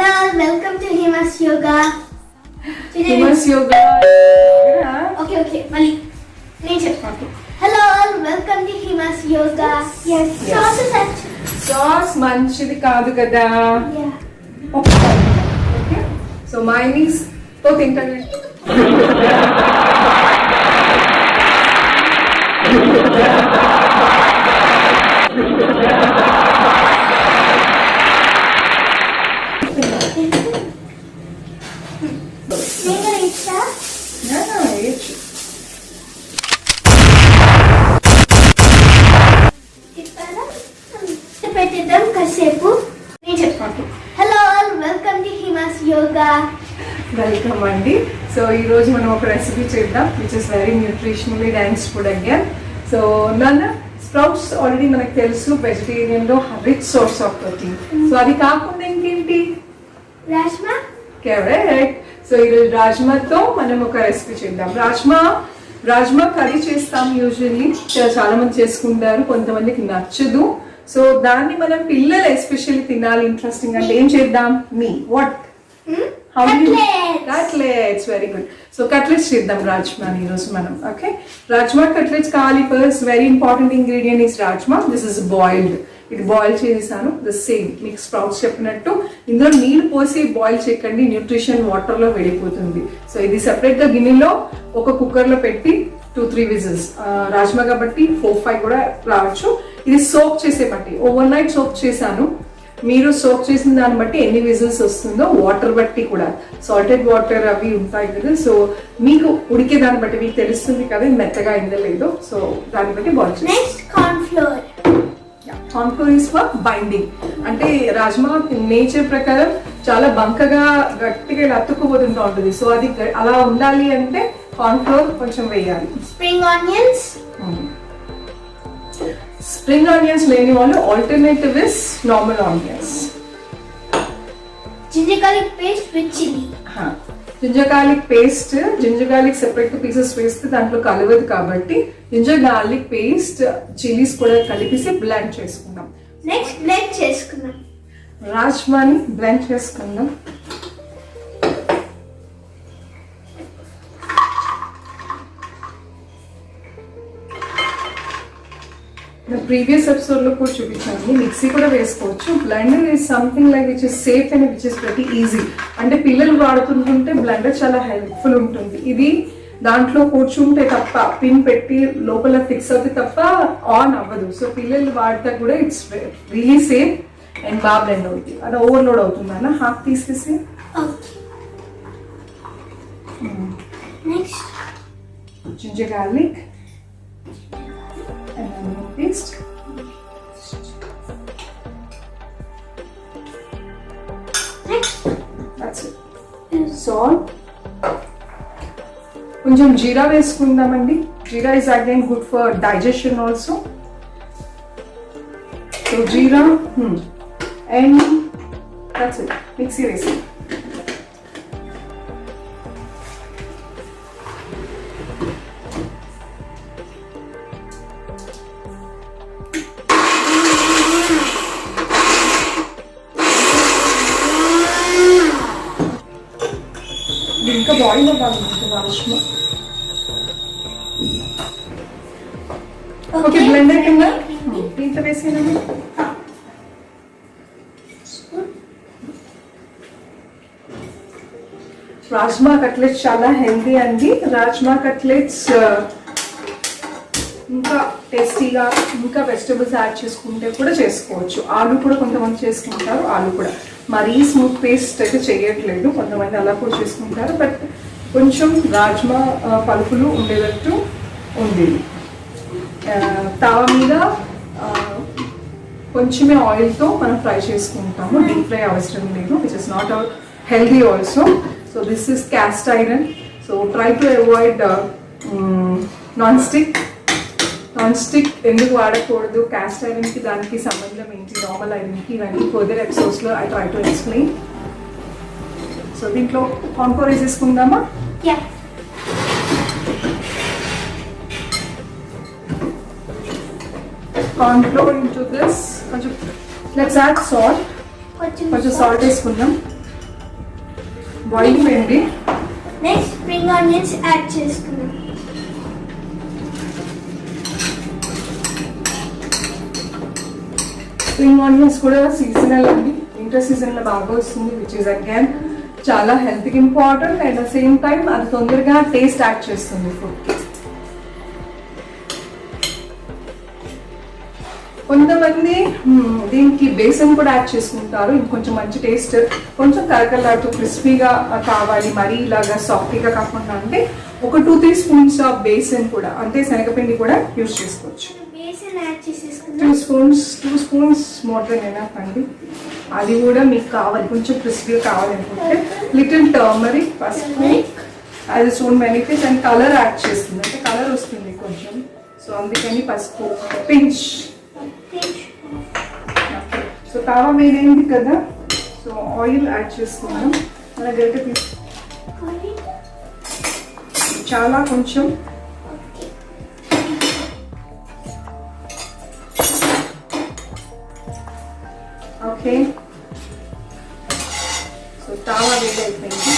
Hello, welcome to Hima's Yoga. Today Hima's Yoga. Okay, Mali. Okay. Hello, welcome to Hima's Yoga. Yes. Sauce is actually. Sauce manchidi kaadu kada. Yeah. Okay. So mine is internet. పెట్టిద్దాం కాసేపు నేను చెప్తాను. Hello all welcome to Hima's yoga. వెల్కమ్ అండి. So ఈ రోజు మనం ఒక recipe చేద్దాం which is very nutritionally dense food again. So నాన్న స్ప్రౌట్స్ ఆల్రెడీ మనకు తెలుసు వెజిటేరియన్ లో rich source of protein. So అది కాకుండా ఇంకేంటి? రాజ్మా. కరెక్ట్. సో ఈరోజు రాజ్మాతో మనం ఒక రెసిపీ చేద్దాం. రాజ్మా కర్రీ చేస్తాం యూజువల్లీ, చాలా మంది చేసుకుంటారు, కొంతమందికి నచ్చదు. సో దాన్ని మనం పిల్లలు ఎస్పెషల్లీ తినాలి ఇంట్రెస్టింగ్ అంటే ఏం చేద్దాం? What cutlets. Very good. So cutlets చేద్దాం రాజ్మాని ఈరోజు మనం. ఓకే, రాజ్మా కట్లెట్స్ కావాలి. First very important ingredient is rajma. This is boiled. ఇది బాయిల్ చేసేసాను. ద సేమ్ మీకు స్ప్రౌట్స్ చెప్పినట్టు ఇందులో నీళ్ళు పోసి బాయిల్ చేయకండి, న్యూట్రిషన్ వాటర్ లో వెళ్ళిపోతుంది. సో ఇది సెపరేట్ గా గిన్నెలో ఒక కుక్కర్ లో పెట్టి 2-3 విజిల్స్. రాజ్మా కాబట్టి 4-5 కూడా రావచ్చు. ఇది సోక్ చేసే బట్టి ఓవర్ నైట్ సోక్ చేశాను. మీరు సోక్ చేసిన దాన్ని బట్టి ఎన్ని విజిల్స్ వస్తుందో, వాటర్ బట్టి కూడా సాల్టెడ్ వాటర్ అవి ఉంటాయి కదా. సో మీకు ఉడికే దాన్ని బట్టి మీకు తెలుస్తుంది కదా మెత్తగా అయిందో లేదో. సో దాన్ని బట్టి బాయిల్ చేయండి. Corn flour is for binding. అంటే రాజ్మా నేచర్ ప్రకారం చాలా బంకగా గట్టిగా ఇలా అతుక్కుపోతుంటూ ఉంటుంది. సో అది అలా ఉండాలి అంటే కార్న్ ఫ్లోర్ కొంచెం వేయాలి. స్ప్రింగ్ ఆనియన్స్ లేని వాళ్ళు alternative is normal onions. Ginger garlic paste with chilli. Ginger garlic paste, ginger garlic separate pieces వేస్తే దాంట్లో కలవదు కాబట్టి జింజర్ గార్లిక్ పేస్ట్, చిల్లీస్ కూడా కలిపేసి బ్లెండ్ చేసుకుందాం. నెక్స్ట్ బ్లెండ్ చేసుకుందాం. రాజ్మాని బ్లెండ్ చేసుకుందాం. ప్రీవియస్ ఎపిసోడ్ లో కూడా చూపించాను, మిక్సీ కూడా వేసుకోవచ్చు. Blender is something like which is safe and which is very easy. అంటే పిల్లలు వాడుతుంటుంటే బ్లెండర్ చాలా హెల్ప్ఫుల్ ఉంటుంది. ఇది దాంట్లో కూర్చుంటే తప్ప పిన్ పెట్టి లోపల ఫిక్స్ అవుతే తప్ప ఆన్ అవ్వదు. సో పిల్లలు వాడితే కూడా ఇట్స్ రియలీ సేఫ్ అండ్ బాగా బ్లెండ్ అవుతుంది. అది ఓవర్లోడ్ అవుతుంది అన్న హాఫ్ తీసేసి. Next ginger garlic and onion paste. That's it. Salt. కొంచెం జీరా వేసుకుందామండి. Jeera is again good for digestion also. So jeera and that's it. Mixie వేసి ఇంకా బాయిల్ అవ్వాలి రాజ్మా. ఓకే, బ్లెండర్ కింద దీంట్లో వేసేయండి. రాజ్మా కట్లెట్స్ చాలా హెల్దీ అండి. రాజ్మా కట్లెట్స్ ఇంకా టేస్టీగా ఇంకా వెజిటబుల్స్ యాడ్ చేసుకుంటే కూడా చేసుకోవచ్చు. ఆలు కూడా కొంతమంది చేసుకుంటారు. ఆలు కూడా మరీ స్మూత్ పేస్ట్ అయితే చేయట్లేదు, కొంతమంది అలా కూడా చేసుకుంటారు. బట్ కొంచెం రాజ్మా పలుకులు ఉండేటట్టు ఉంది. తవ మీద కొంచెమే ఆయిల్తో మనం ఫ్రై చేసుకుంటాము. డీప్ ఫ్రై అవసరం లేదు, which is not healthy also. So this is cast iron. So try to avoid non stick ఎందుకు వాడకూడదు, క్యాస్ట్ ఐరన్కి దానికి సంబంధం ఏంటి, నార్మల్ ఐరన్కి, ఇవన్నీ ఫర్దర్ ఎపిసోడ్స్లో I try to explain. So దీంట్లో కార్న్ ఫ్లోర్ వేసేసుకుందామా? Corn flour into this. let's add salt. కొంచెం సాల్ట్ వేసుకుందాం. బాయిల్ అయింది. నెక్స్ట్ స్ప్రింగ్ ఆనియన్స్ యాడ్ చేసుకున్నాం. స్ప్రింగ్ ఆనియన్స్ కూడా సీజనల్ అండి, వింటర్ సీజన్ లో బాగా వస్తుంది, విచ్ ఇస్ అగైన్ చాలా హెల్త్ కి important. At the same time అది తొందరగా టేస్ట్ యాడ్ చేస్తుంది ఫుడ్ కి. కొంతమంది దీనికి బేసన్ కూడా యాడ్ చేసుకుంటారు, ఇంకొంచెం మంచి టేస్ట్, కొంచెం కరకరలాడుతూ క్రిస్పీగా కావాలి, మరీ ఇలాగా సాఫ్టీగా కాకుండా అంటే ఒక 2-3 స్పూన్స్ ఆఫ్ బేసన్ కూడా అంటే శనగపిండి కూడా యూజ్ చేసుకోవచ్చు. బేసన్ యాడ్ చేసేసుకున్నాం. 2 స్పూన్స్ మోర్ దెన్ ఎనఫ్ అండి. అది కూడా మీకు కావాలి కొంచెం క్రిస్పీగా కావాలనుకుంటే లిటిల్ టర్మరిక్, పసుపు, అది spoon benefits and colour add చేస్తుంది, అంటే కలర్ వస్తుంది కొంచెం, సో అందుకని పసుపు పించ్. సో తావా వేడైంది కదా, సో ఆయిల్ యాడ్ చేసుకున్నాం. మన గరిట చాలా కొంచెం ఓకే. సో తావా వేడైపోయింది.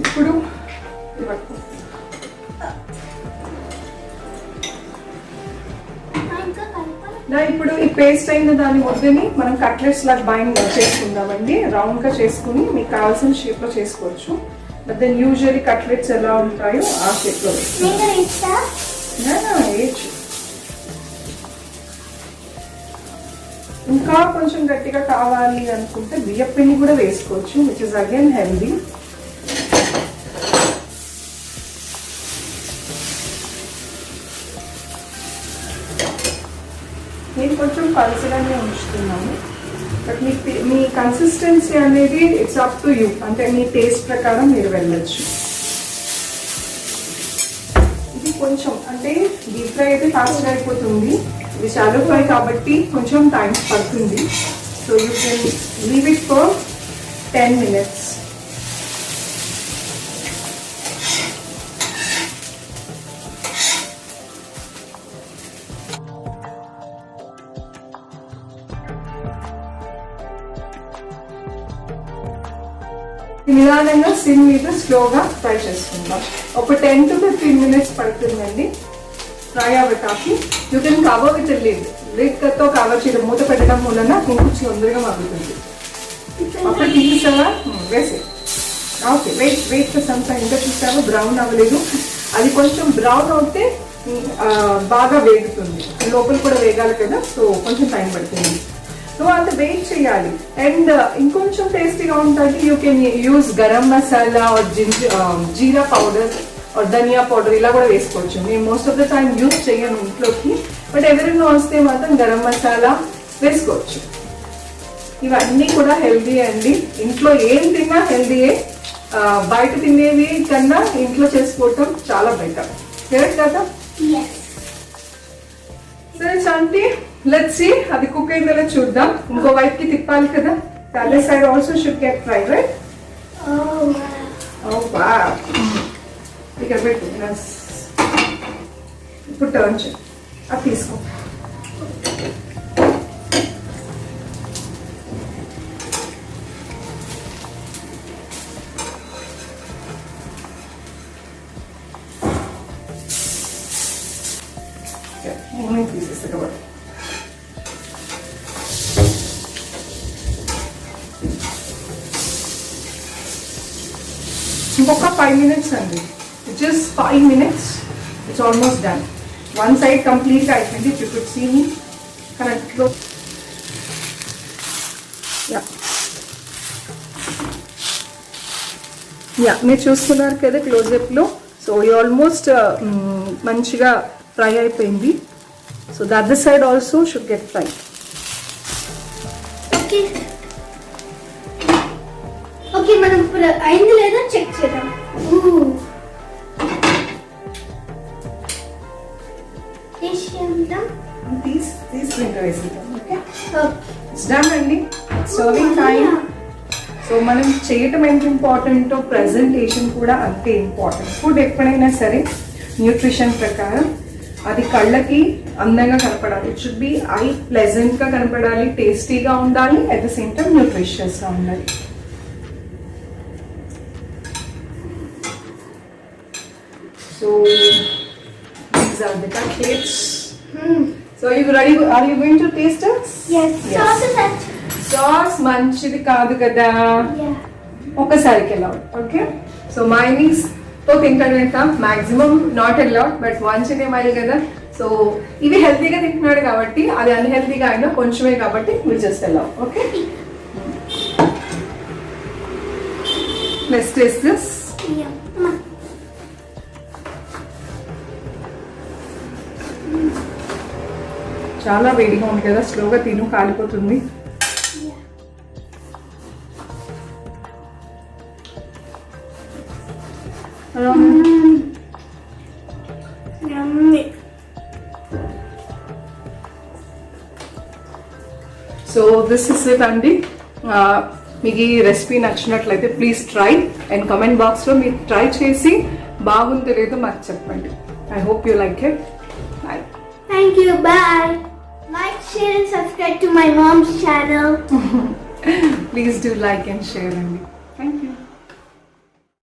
ఇప్పుడు ఇప్పుడు ఈ పేస్ట్ అయిన దాని వద్దని మనం కట్లెట్స్ లాగా బైండ్ చేసుకుందామండి. రౌండ్ గా చేసుకుని మీకు కావాల్సిన షేప్ లో చేసుకోవచ్చు. బట్ దెన్ యూజువల్లీ కట్లెట్స్ ఎలా ఉంటాయో ఆ షేప్ లో వేయచ్చు. ఇంకా కొంచెం గట్టిగా కావాలి అనుకుంటే బియ్యం పిండి కూడా వేసుకోవచ్చు, విచ్ ఇస్ అగైన్ హెల్దీ. నేను కొంచెం పలుచగానే ఉంచుతున్నాను, బట్ మీ కన్సిస్టెన్సీ అనేది ఇట్స్ అప్ టు యూ, అంటే మీ టేస్ట్ ప్రకారం మీరు వెళ్ళచ్చు. ఇది కొంచెం అంటే డీప్ ఫ్రై అయితే ఫాస్ట్గా అయిపోతుంది, ఇది షాలో ఫ్రై కాబట్టి కొంచెం టైం పడుతుంది. So you can leave it for 10 minutes. నిదానంగా సిమ్ మీద స్లోగా ఫ్రై చేసుకుందాం. ఒక 10 to 15 minutes పడుతుందండి ఫ్రై అవ్వటానికి. యూ కెన్ కవర్ విత్ లిడ్తో కవర్ చేయడం, మూత పెట్టడం వలన కొంచెం తొందరగా మగ్గుతుంది. అప్పుడు తీసావా వేసే ఓకే. వెయిట్ సంతా ఇంకా చూసావా బ్రౌన్ అవ్వలేదు, అది కొంచెం బ్రౌన్ అవుతే బాగా వేగుతుంది, లోపల కూడా వేగాలి కదా, సో కొంచెం టైం పడుతుంది. సో అంత వెయిట్ చేయాలి. అండ్ ఇంకొంచెం టేస్టీగా ఉంటుంది, you can use garam masala jeera powder dhaniya powder ఇలా కూడా వేసుకోవచ్చు. నేను most of the time use చేయను ఇంట్లోకి, బట్ ఎవరైనా వస్తే మాత్రం గరం మసాలా వేసుకోవచ్చు. ఇవన్నీ కూడా హెల్దీ అండి, ఇంట్లో ఏం తిన్నా హెల్దీయే. బయట తినేవి కన్నా ఇంట్లో చేసుకోవటం చాలా బెటర్, కరెక్ట్ కదా? సరే శాంతి, లెట్స్ సీ అది కుక్ అయిందో చూద్దాం. ఇంకో వైపు కి తిప్పాలి కదా, other side also should get fry, right? Oh wow, ఇక్కడ పెట్టు. ఇప్పుడు టర్న్ చేయి, అది తీసుకో. పీసెస్ కాబట్టి ఇంకొక 5 minutes అండి, just 5 minutes, it's almost done. One side కంప్లీట్గా అయిపోయింది. యూ కుడ్ సీ మీ కరెక్ట్లో. యా మీరు చూస్తున్నారు కదా క్లోజప్లో. సో ఇది ఆల్మోస్ట్ మంచిగా ఫ్రై అయిపోయింది. So the other side also should get fry. Okay, మనం ఇప్పుడు అయింది లేదా చెక్ చేద్దాం. అండి సర్వింగ్ టైం. సో మనం చేయటం ఎంత ఇంపార్టెంటో ప్రెజెంటేషన్ కూడా అంతే ఇంపార్టెంట్. ఫుడ్ ఎప్పుడైనా సరే న్యూట్రిషన్ ప్రకారం అది కళ్ళకి అందంగా కనపడాలి. It should be I pleasant గా కనపడాలి, టేస్టీగా ఉండాలి, at the same time nutritious గా ఉండాలి. So these are the cutlets. So are you ready? Are you going to taste it? Yes. Sauce is at. Sauce మంచిది కాదు కదా, Yeah. ఒకసారికి అలౌడ్. ఓకే, సో మైనీస్ తో తింటాడంట, maximum not allowed, but once in a while కదా. సో ఇవి హెల్తీగా తింటున్నాడు కాబట్టి, అది అన్హెల్తీగా అయినా కొంచెమే కాబట్టి will just allowed. Okay, let's taste this. Yeah. Come on. చాలా వేడిగా ఉంది కదా, స్లోగా తిను, కాలిపోతుంది. Yeah. Yummy. So this is it అండి. మీకు ఈ రెసిపీ నచ్చినట్లయితే ప్లీజ్ ట్రై అండ్ కమెంట్ బాక్స్లో మీరు ట్రై చేసి బాగుందో లేదో మాకు చెప్పండి. I hope you like it. Bye. Thank you. Bye. Like, share, and subscribe to my mom's channel. Please do like and share అండి. Thank you.